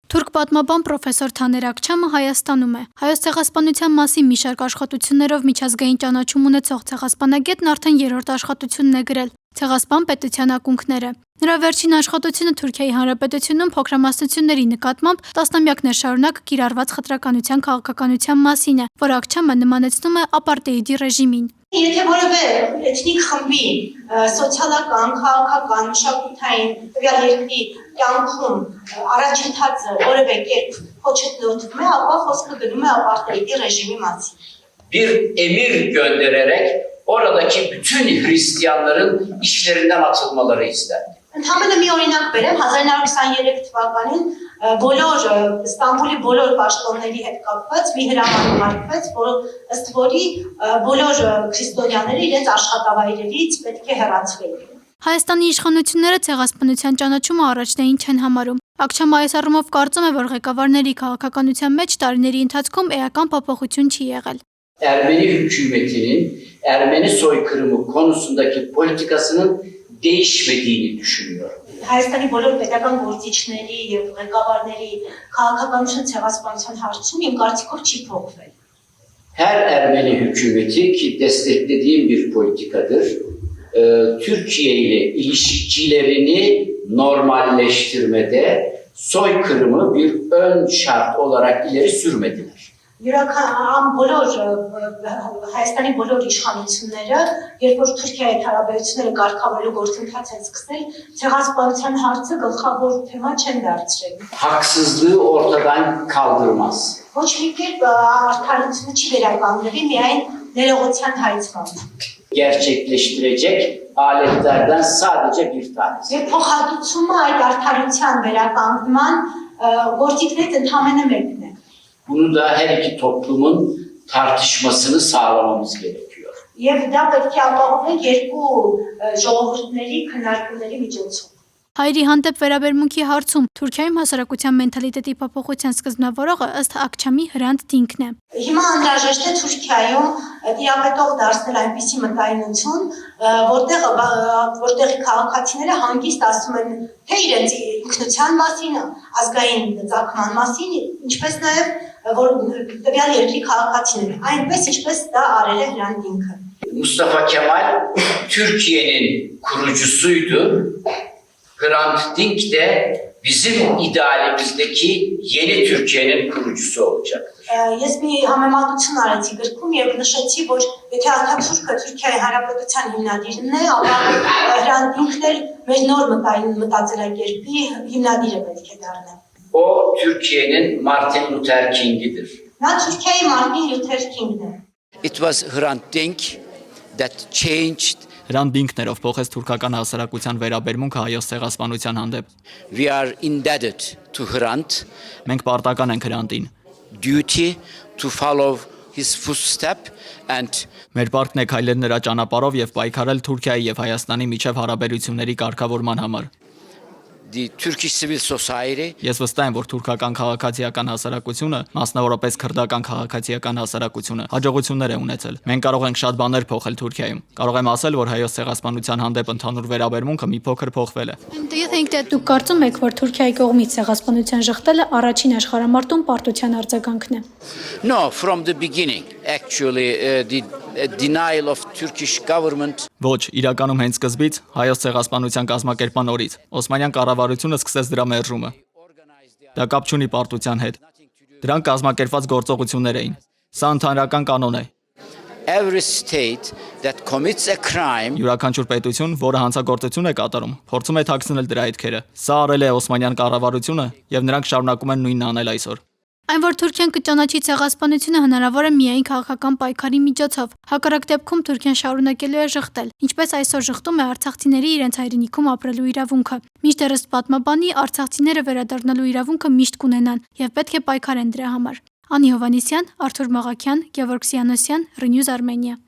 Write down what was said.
Թուրք պատմաբան պրոֆեսոր Թաներ Աքչամը Հայաստանում է։ Հայոց ցեղասպանության մասին մի շարք աշխատություններով միջազգային ճանաչում ունեցող ցեղասպանագետն արդեն երրորդ աշխատությունն է գրել «Ցեղասպան պետության ակունքները»։ Նրա վերջին աշխատությունը Թուրքիայի Հանրապետությունում փոքրամասնությունների նկատմամբ տասնամյակներ շարունակ կիրառված խտրականության քաղաքականության մասին է, որ Աքչամը նմանեցնում է ապարտեիդի ռեժիմին։ Եթե որևէ էթնիկ խմբի սոցիալական, քաղաքական, մշակութային տվյալ երկրի կյանքում առաջընթացը որևէ կերպ փոչըտլոտվում է, ապա խոսքը գնում է ապարտեիդի ռեժիմի մասին։ Bir emir göndererek oradaki bütün Hristiyanların işlerinden atılmaları istendi. Ընդհանրապես մի օրինակ բերեմ 1923 թվականին բոլոր Ստամբուլի բոլոր պաշտոնների հետ կապված մի հրաման հայտնվեց, որ ըստ որի բոլոր քրիստոնյաները իրենց աշխատավայրերից պետք է հեռացվեին։ Հայաստանի իշխանությունները ցեղասպանության ճանաչումը առաջնային չեն համարում։ Աքչամը այս առումով կարծում է, որ ղեկավարների քաղաքականության մեջ տարիների ընթացքում էական փոփոխություն չի եղել։ Ermeni hükümetinin Ermeni soykırımı konusundaki politikasının değişmediğini düşünüyorum. Հայաստանի բոլոր պետական գործիչների եւ ղեկավարների քաղաքականության ցեղասպանության հարցում իմ կարծիքով չի փոխվել։ Her Ermeni hükümeti ki desteklediğim bir politikadır, Türkiye ile ilişkilerini normalleştirmede soykırımı bir ön şart olarak ileri sürmediler. Յուրաքանչյուր բոլոր Հայաստանի բոլոր իշխանությունները, երբ որ Թուրքիայի հետ հարաբերությունները կարգավորելու գործընթաց են սկսել, ցեղասպանության հարցը գլխավոր թեմա չեն դարձրել։ Haksızlığı ortadan kaldırmaz. Ոչ մի կերպ արդարությունը չի վերականգնվի միայն ներողության հայցմամբ։ Gerçekleştirecek aletlerden sadece bir tanesi. Եվ փոխհատուցումը այդ արդարության վերականգնման գործիքներից ընդհանրապես մեկն է։ Bunu da her iki toplumun tartışmasını sağlamamız gerekiyor. Եվ դա պետք է ապահովենք երկու ժողովուրդների քննարկումների միջոցով։ Հայերի հանդեպ վերաբերմունքի հարցում Թուրքիայում հասարակության մենթալիտետի փոփոխության սկզբնավորողը ըստ Աքչամի Հրանտ Դինքն է։ Հիմա անհրաժեշտ է Թուրքիայում տիրապետող դարձնել այնպիսի մտայնություն, որտեղ քաղաքացիները հանգիստ ասում են թե իրենց ինքնության մասին, ազգային ծագման մասին, ինչպես նաև որ տվյալ երկրի քաղաքացիները, այնպես ինչպես դա արել է Հրանտ Դինքը։ Mustafa Kemal Türkiye'nin kurucusuydu. Hrant Dink de bizim idealimizdeki yeni Türkiye'nin kurucusu olacaktır. Ես մի համեմատություն արեցի գրքում եւ նշեցի, որ եթե Աթաթուրքը Թուրքիայի Հանրապետության հիմնադիրն է, ապա Հրանտ Դինքն էլ մեր նոր մտածելակերպի հիմնադիրը պետք է դառնա։ O Türkiye'nin Martin Luther King'idir. Նա Թուրքիայի Մարտին Լյութեր Քինգն է։ It was Hrant Dink that changed. Հրանտ Դինքն էր, ով փոխեց թուրքական հասարակության վերաբերմունքը հայոց ցեղասպանության հանդեպ։ We are indebted to Hrant. Մենք պարտական ենք Հրանտին։ Duty to follow his footstep and Մեր պարտքն է քայլել նրա ճանապարհով եւ պայքարել Թուրքիայի եւ Հայաստանի միջև հարաբերությունների կարգավորման համար։ the Turkish civil society. Ես վստահ եմ, որ թուրքական քաղաքացիական հասարակությունը, մասնավորապես քրդական քաղաքացիական հասարակությունը, հաջողություններ է ունեցել։ Մենք կարող ենք շատ բաներ փոխել Թուրքիայում։ Կարող եմ ասել, որ հայոց ցեղասպանության հանդեպ ընդհանուր վերաբերմունքը մի փոքր փոխվել է։ Do you think that դուք կարծում եք, որ Թուրքիայի կողմից ցեղասպանության շղթելը առաջին աշխարհամարտում պարտության արձագանքն է։ No, from the beginning, actually, the denial of Turkish government. Ոչ, իրականում հենց սկզբից հայոց ցեղասպանության կազմակերպման օրից Օսմանյան կառավարությունը սկսեց դրա մերժումը։ Դա կապ չունի պարտության հետ։ Դրանք կազմակերպված գործողություններ էին։ Սա ընդհանրական կանոն է։ Every state that commits a crime. Յուրաքանչյուր պետություն, որը հանցագործություն է կատարում, փորձում է թաքցնել դրա հետքերը։ Սա արել է Օսմանյան կառավարությունը եւ նրանք շարունակում են նույնն անել այսօր։ Այն, որ Թուրքիան կճանաչի ցեղասպանությունը հնարավոր է միայն քաղաքական պայքարի միջոցով։ Հակառակ դեպքում Թուրքիան շարունակելու է շղթել, ինչպես այսօր շղթում է արցախցիների իրենց հայրենիքում ապրելու իրավունքը։ Մինչդեռ ըստ պատմաբանի արցախցիները վերադառնալու իրավունքը միշտ կունենան եւ պետք է պայքարեն դրա համար։ Անի Հովանեսյան, Արթուր Մաղաքյան, Գևորգ Սյանոսյան, Renews Armenia։